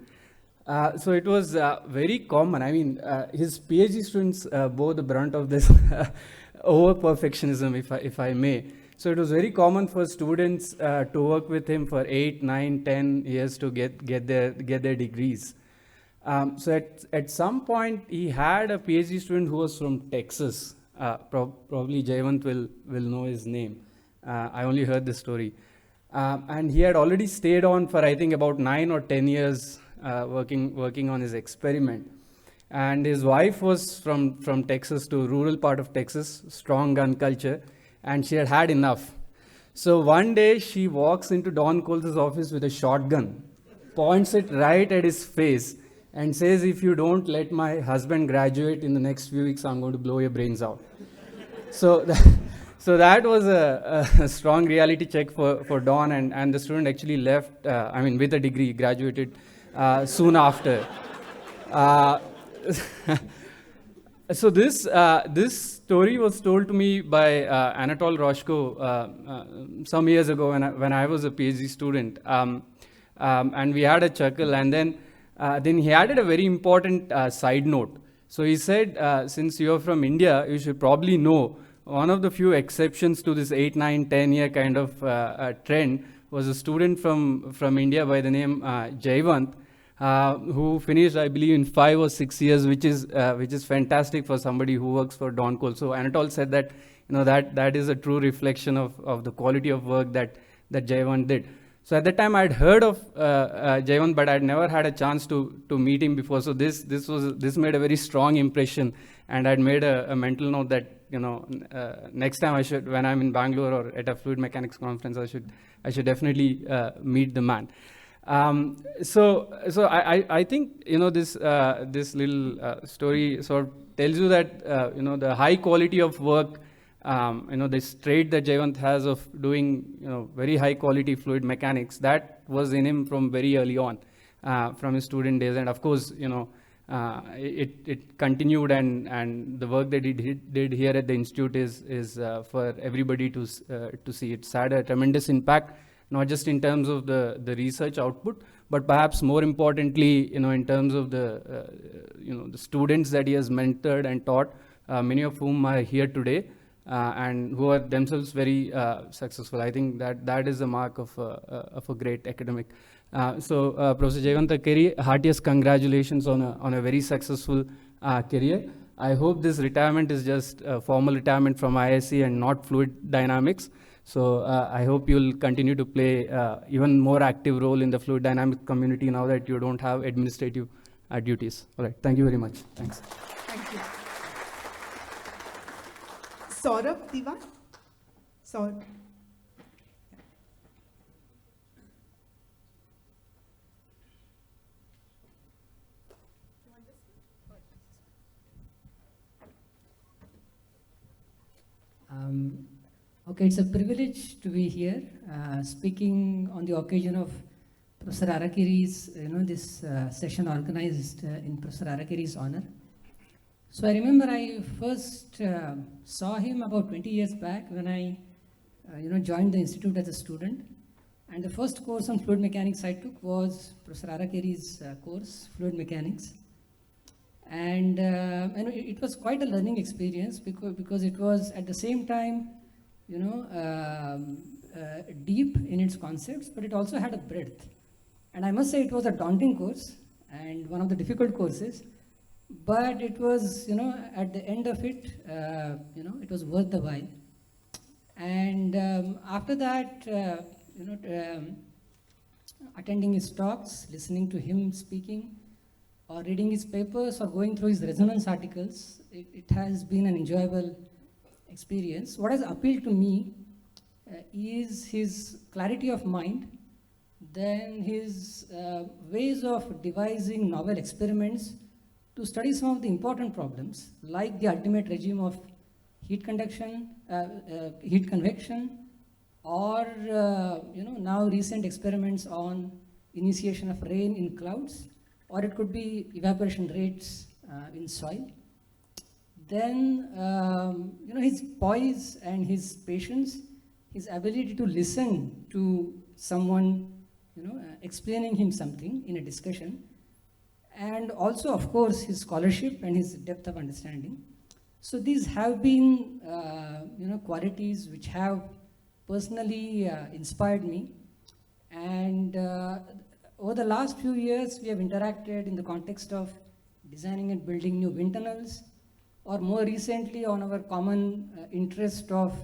So it was very common. I mean, his PhD students bore the brunt of this over perfectionism, if I may. So it was very common for students to work with him for 8, 9, 10 years to get their degrees. So at some point, he had a PhD student who was from Texas. Probably Jayawant will know his name. I only heard the story. And he had already stayed on for, I think, about 9 or 10 years working on his experiment. And his wife was from Texas, to rural part of Texas, strong gun culture, and she had had enough. So one day she walks into Don Coles' office with a shotgun, points it right at his face, and says, "If you don't let my husband graduate in the next few weeks, I'm going to blow your brains out." So that was a strong reality check for Don, and the student actually left, with a degree, graduated soon after. So this story was told to me by Anatol Roshko some years ago when I was a PhD student, and we had a chuckle, and then he added a very important side note. So he said, since you're from India, you should probably know one of the few exceptions to this 8, 9, 10 year kind of trend was a student from India by the name Jayawant, who finished, I believe, in 5 or 6 years, which is fantastic for somebody who works for Don Coles. So Anatol said that that is a true reflection of the quality of work that Jayawant did. So at that time, I'd heard of Jayawant, but I'd never had a chance to meet him before. So this made a very strong impression, and I'd made a mental note that next time when I'm in Bangalore or at a fluid mechanics conference, I should definitely meet the man. So I think this little story sort of tells you that the high quality of work, this trait that Jayawant has of doing very high quality fluid mechanics, that was in him from very early on, from his student days, and of course it continued, and the work that he did here at the institute is for everybody to see. It's had a tremendous impact, not just in terms of the research output, but perhaps more importantly, in terms of the students that he has mentored and taught, many of whom are here today, and who are themselves very successful. I think that is the mark of a great academic. So Professor Jayawant Arakeri, heartiest congratulations on a very successful career. I hope this retirement is just a formal retirement from IISc and not fluid dynamics. So I hope you'll continue to play even more active role in the fluid dynamic community now that you don't have administrative duties. All right, thank you very much. Thanks. Thank you. Saurabh Diwan? Saurabh. Okay, it's a privilege to be here, speaking on the occasion of Professor Arakeri's, this session organized in Professor Arakeri's honor. So I remember I first saw him about 20 years back when I, joined the institute as a student. And the first course on fluid mechanics I took was Professor Arakeri's course, Fluid Mechanics. And it was quite a learning experience because it was at the same time, deep in its concepts, but it also had a breadth. And I must say it was a daunting course and one of the difficult courses, but it was, at the end of it, it was worth the while. And after that, attending his talks, listening to him speaking, or reading his papers or going through his resonance articles, it has been an enjoyable experience. What has appealed to me is his clarity of mind, then his ways of devising novel experiments to study some of the important problems, like the ultimate regime of heat conduction, heat convection, or now recent experiments on initiation of rain in clouds, or it could be evaporation rates in soil. Then, his poise and his patience, his ability to listen to someone, explaining him something in a discussion, and also, of course, his scholarship and his depth of understanding. So these have been, qualities which have personally inspired me. And over the last few years, we have interacted in the context of designing and building new wind tunnels, or more recently on our common interest of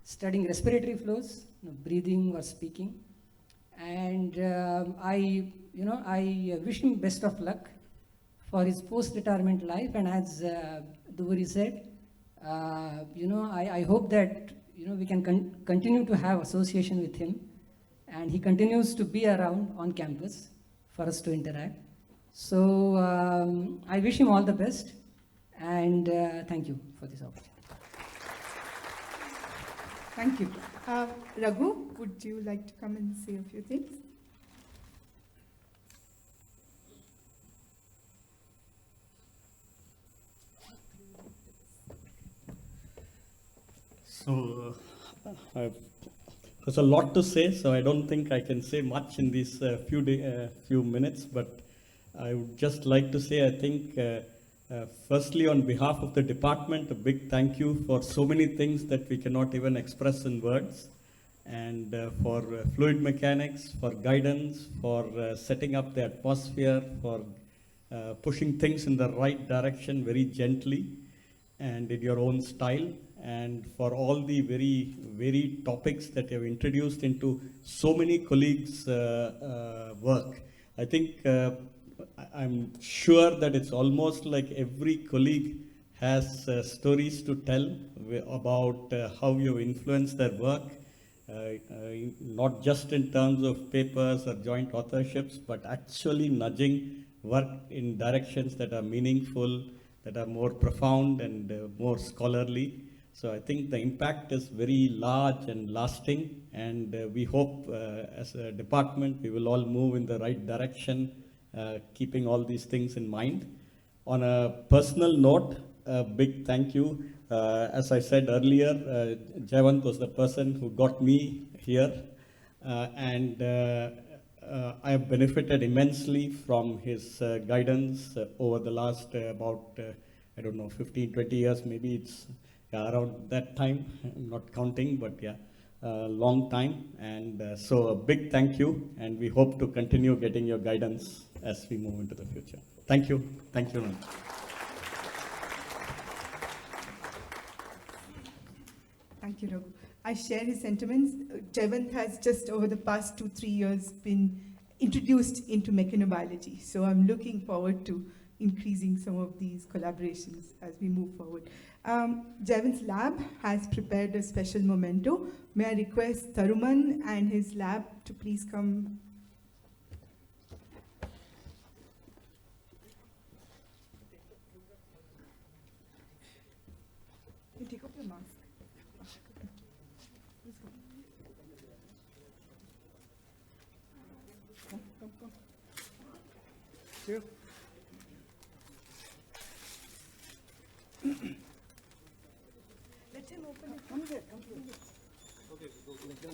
studying respiratory flows, breathing or speaking. And I wish him best of luck for his post-retirement life. And as Duvuri said, I hope that we can continue to have association with him, and he continues to be around on campus for us to interact. So I wish him all the best, and thank you for this opportunity. Thank you. Raghu, would you like to come and say a few things? So, there's a lot to say, so I don't think I can say much in these few minutes, but I would just like to say, I think, firstly, on behalf of the department, a big thank you for so many things that we cannot even express in words, and for fluid mechanics, for guidance, for setting up the atmosphere, for pushing things in the right direction very gently and in your own style, and for all the very varied topics that you have introduced into so many colleagues' work. I think I'm sure that it's almost like every colleague has stories to tell about how you influenced their work, not just in terms of papers or joint authorships, but actually nudging work in directions that are meaningful, that are more profound and more scholarly. So I think the impact is very large and lasting, and we hope as a department we will all move in the right direction, keeping all these things in mind. On a personal note, a big thank you. As I said earlier, Jayawant was the person who got me here, and I have benefited immensely from his guidance over the last about, 15, 20 years, maybe it's around that time. I'm not counting, but yeah, a long time. And so a big thank you, and we hope to continue getting your guidance as we move into the future. Thank you. Thank you. Thank you, Raghu. I share his sentiments. Jayawant has just over the past 2-3 years been introduced into mechanobiology. So I'm looking forward to increasing some of these collaborations as we move forward. Jayawant's lab has prepared a special memento. May I request Tharuman and his lab to please come. You take off your mask. Come. Sure. Let him open it. Come here. Okay, go.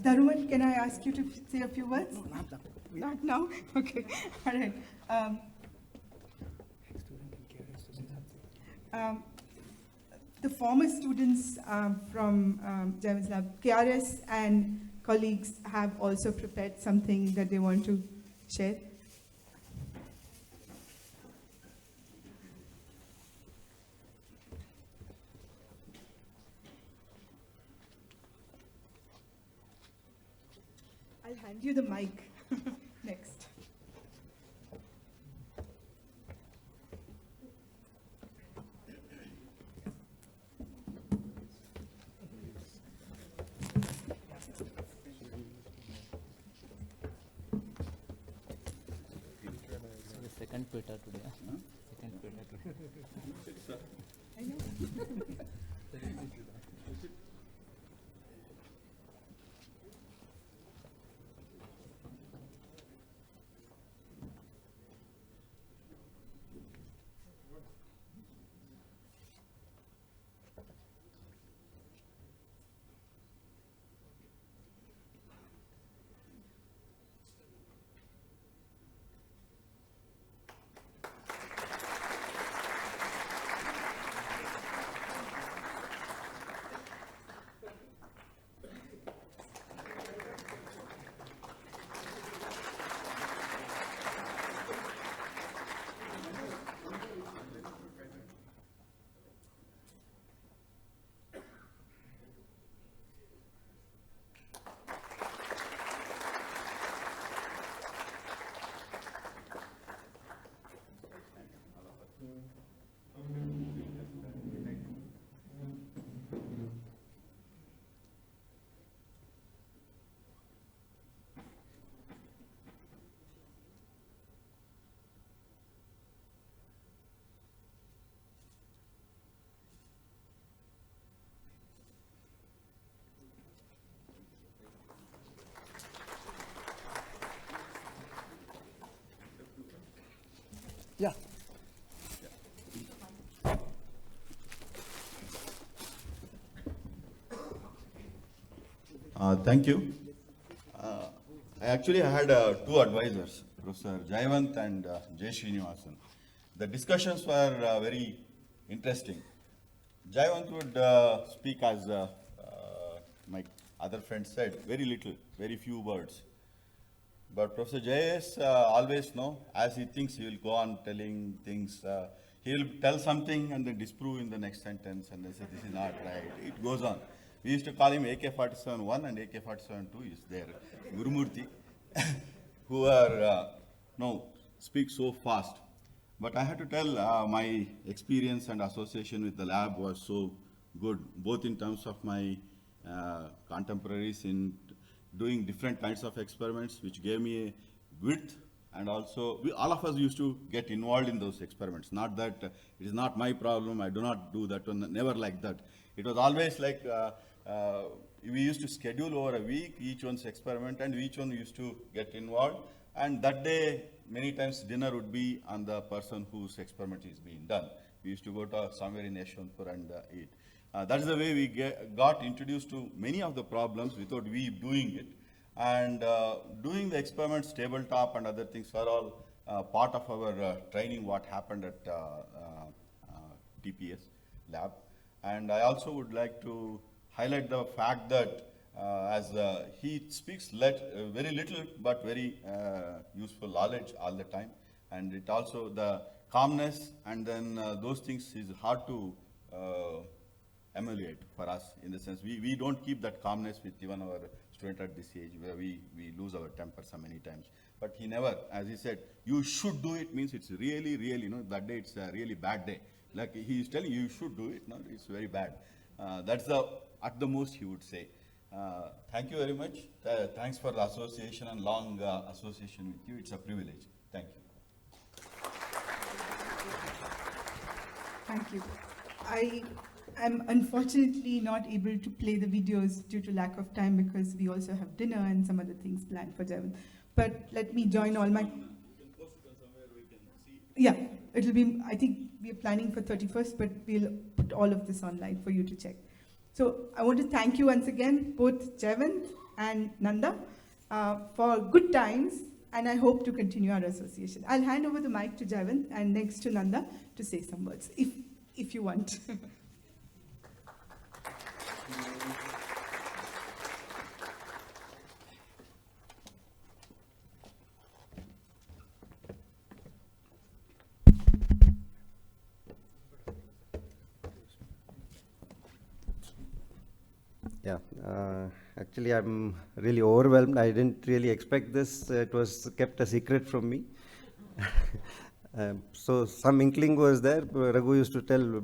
Tharuman, can I ask you to say a few words? No, not now. Not now? Okay. All right. The former students from Jayawant's lab, KRS and colleagues have also prepared something that they want to share. I'll hand you the mic next. Second Peter today. Second Peter today. I know. Yeah. Thank you. I actually had two advisors, Professor Jayawant and Jay Srinivasan. The discussions were very interesting. Jayawant would speak, as my other friend said, very little, very few words. But Professor Jayes always know, as he thinks, he will go on telling things. He will tell something and then disprove in the next sentence, and they say this is not right. It goes on. We used to call him AK-47-1 and AK-47-2 is there. Gurumurthy, who are, speak so fast. But I had to tell my experience and association with the lab was so good, both in terms of my contemporaries in doing different kinds of experiments, which gave me a width, and also all of us used to get involved in those experiments. Not that it is not my problem, I do not do that one, never like that. It was always like we used to schedule over a week each one's experiment, and each one used to get involved. And that day, many times dinner would be on the person whose experiment is being done. We used to go to somewhere in Yeshwanthpur and eat. That's the way we got introduced to many of the problems without we doing it. And doing the experiments, tabletop and other things are all part of our training, what happened at TPS lab. And I also would like to highlight the fact that as he speaks very little but very useful knowledge all the time. And it also, the calmness and then those things is hard to emulate for us, in the sense we don't keep that calmness with even our student at this age, where we lose our temper so many times. But he never, as he said, you should do it, means it's really, really, that day it's a really bad day. Like he is telling you should do it, no, it's very bad. That's at the most he would say. Thank you very much. Thanks for the association and long association with you. It's a privilege. Thank you. Thank you. I am unfortunately not able to play the videos due to lack of time, because we also have dinner and some other things planned for Jayawant. But let me join all my... Yeah, it'll be, I think we are planning for 31st, but we'll put all of this online for you to check. So I want to thank you once again, both Jayawant and Nanda, for good times, and I hope to continue our association. I'll hand over the mic to Jayawant and next to Nanda to say some words, if you want. Actually, I'm really overwhelmed. I didn't really expect this. It was kept a secret from me. So some inkling was there. Raghu used to tell,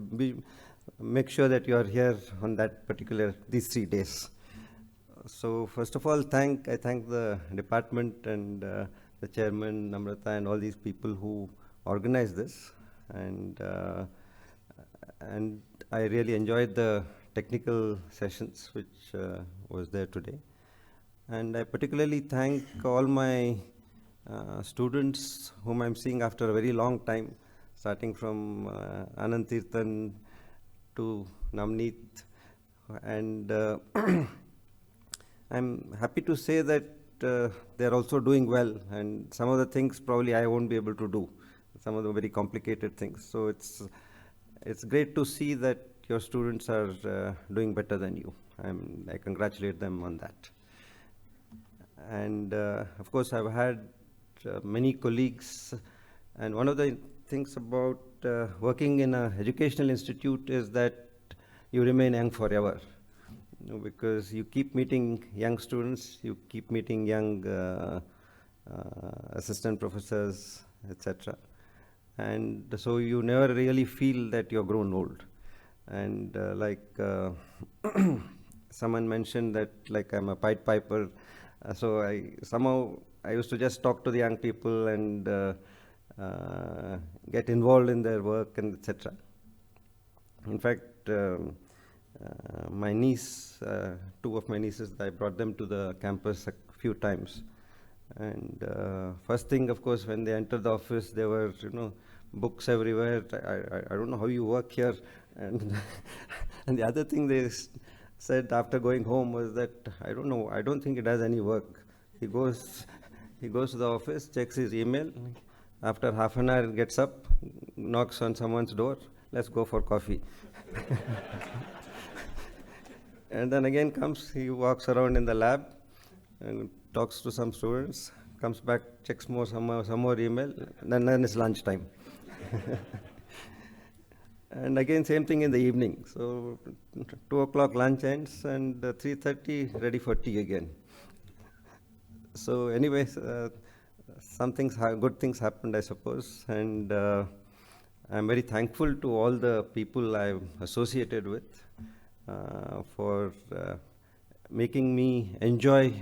make sure that you are here on that particular, these 3 days. So first of all, I thank the department and the chairman, Namrata, and all these people who organized this. And I really enjoyed the technical sessions which was there today. And I particularly thank all my students whom I'm seeing after a very long time, starting from Anand Tirthan to Namneet. And I'm happy to say that they're also doing well, and some of the things probably I won't be able to do, some of the very complicated things. So it's great to see that your students are doing better than you. I congratulate them on that. And of course, I've had many colleagues, and one of the things about working in an educational institute is that you remain young forever. Because you keep meeting young students, you keep meeting young assistant professors, etc. And so you never really feel that you're grown old. And like someone mentioned that like I'm a Pied Piper, so I used to just talk to the young people and get involved in their work and etc. In fact, my niece, 2 of my nieces, I brought them to the campus a few times. And first thing, of course, when they entered the office, there were, books everywhere. I don't know how you work here. And, and the other thing they said after going home was that, I don't know, I don't think he does any work. He goes to the office, checks his email. After half an hour, gets up, knocks on someone's door. Let's go for coffee. And then again he walks around in the lab and talks to some students, comes back, checks some more email, then it's lunchtime. And again, same thing in the evening. So 2 o'clock lunch ends, and 3:30 ready for tea again. So anyways, good things happened, I suppose. And I'm very thankful to all the people I've associated with for making me enjoy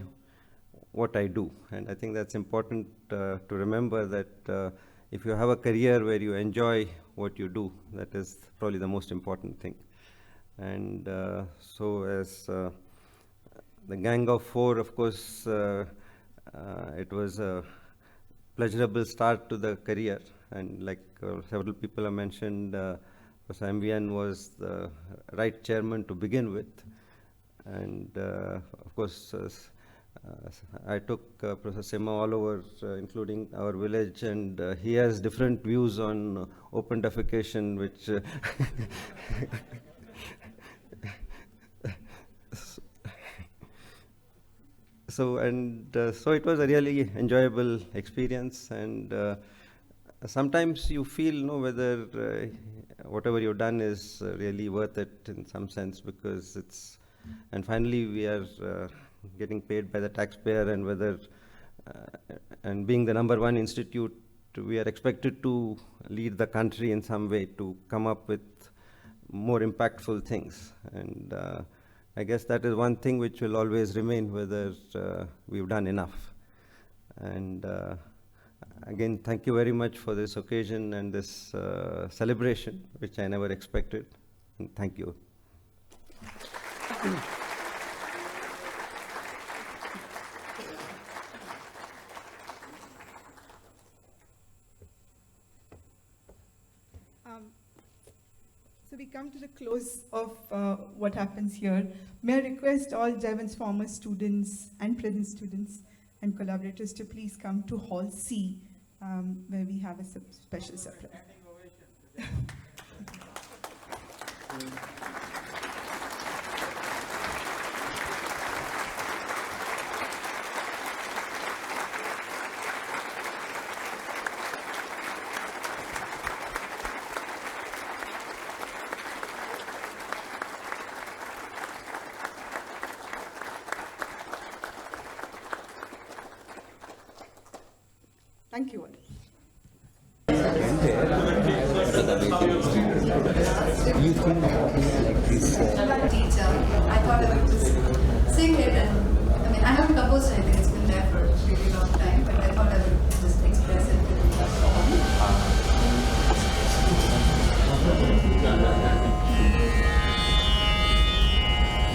what I do. And I think that's important to remember that if you have a career where you enjoy what you do, that is probably the most important thing. And so as the gang of 4, of course, it was a pleasurable start to the career. And like several people have mentioned, Professor MVN was the right chairman to begin with. And of course, I took Professor Sima all over, including our village, and he has different views on open defecation, which so it was a really enjoyable experience. And sometimes you feel whether whatever you've done is really worth it in some sense, because and finally we are getting paid by the taxpayer, and whether and being the #1 institute, we are expected to lead the country in some way, to come up with more impactful things. And I guess that is one thing which will always remain, whether we've done enough. And again, thank you very much for this occasion and this celebration, which I never expected. And thank you. So we come to the close of what happens here. May I request all Jayawant's former students and present students and collaborators to please come to Hall C, where we have a special surprise. Thank you all. Teacher, I thought I would just sing it, and I mean, I haven't composed anything, it's been there for a really long time, but I thought I would just express it in that form.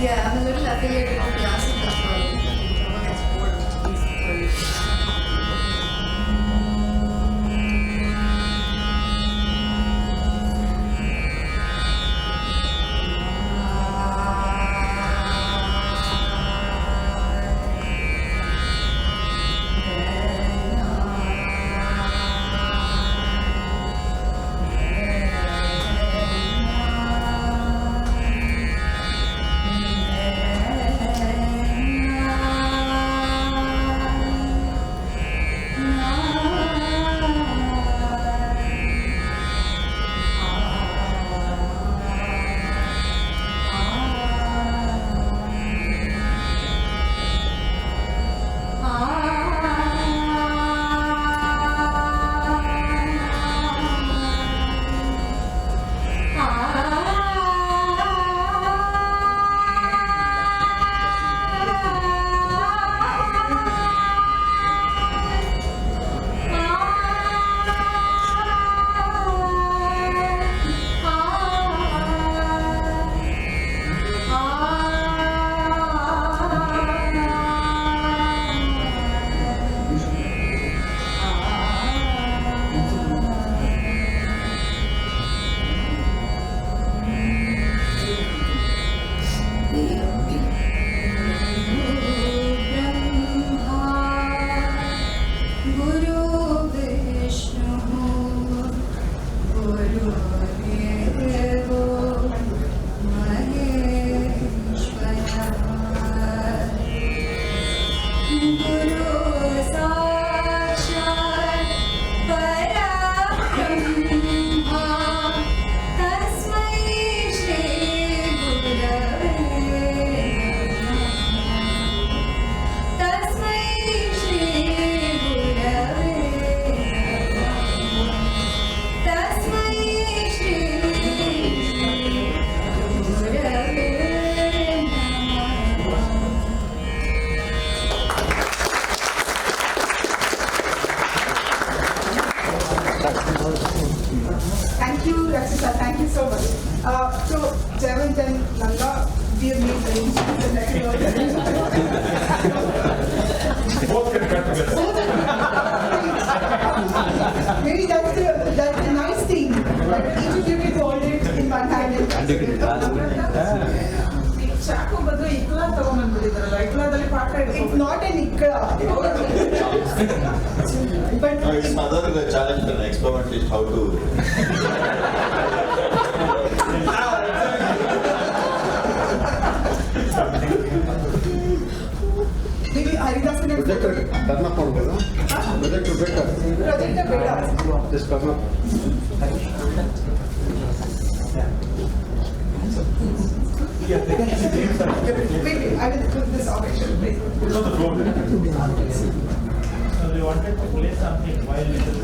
Yeah, I'm a little affiliated to classical, so whichever gets bored, please worry. Thank you, Rakshita. Thank you so much. So, Jayawant and Nanga, we have made arrangements and maybe that's the nice thing. That each of you can hold it in one hand and it's not an ikra. But it's another challenge for an experimentalist how to. Maybe Haridas can Projector turn up ಮಾಡ್ಬೋದಾ? Projector ಬೇಕಾ? Projector ಬೇಡ. Just turn up. Wait, I will put this off actually. So they wanted to play something while it is.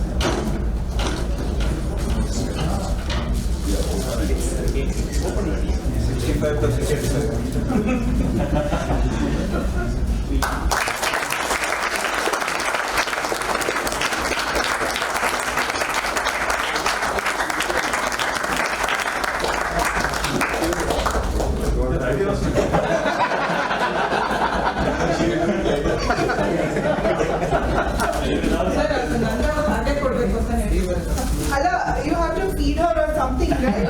Ala, you have to feed her or something, right?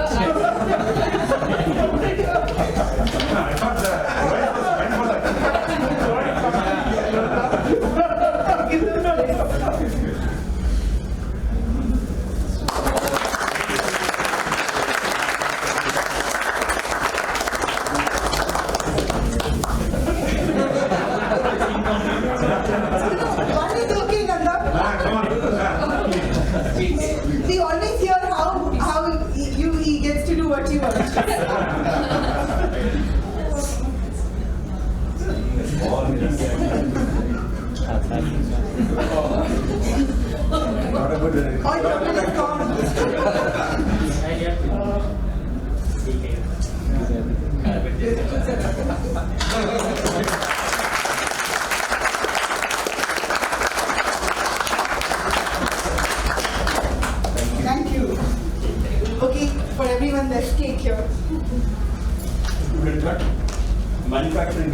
One is okay, Nanda. We always hear how he gets to do what he wants. Thank you. Okay, for everyone, there's cake here. Manufacturing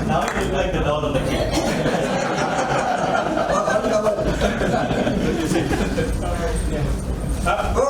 Now it is like the doll of the king. Go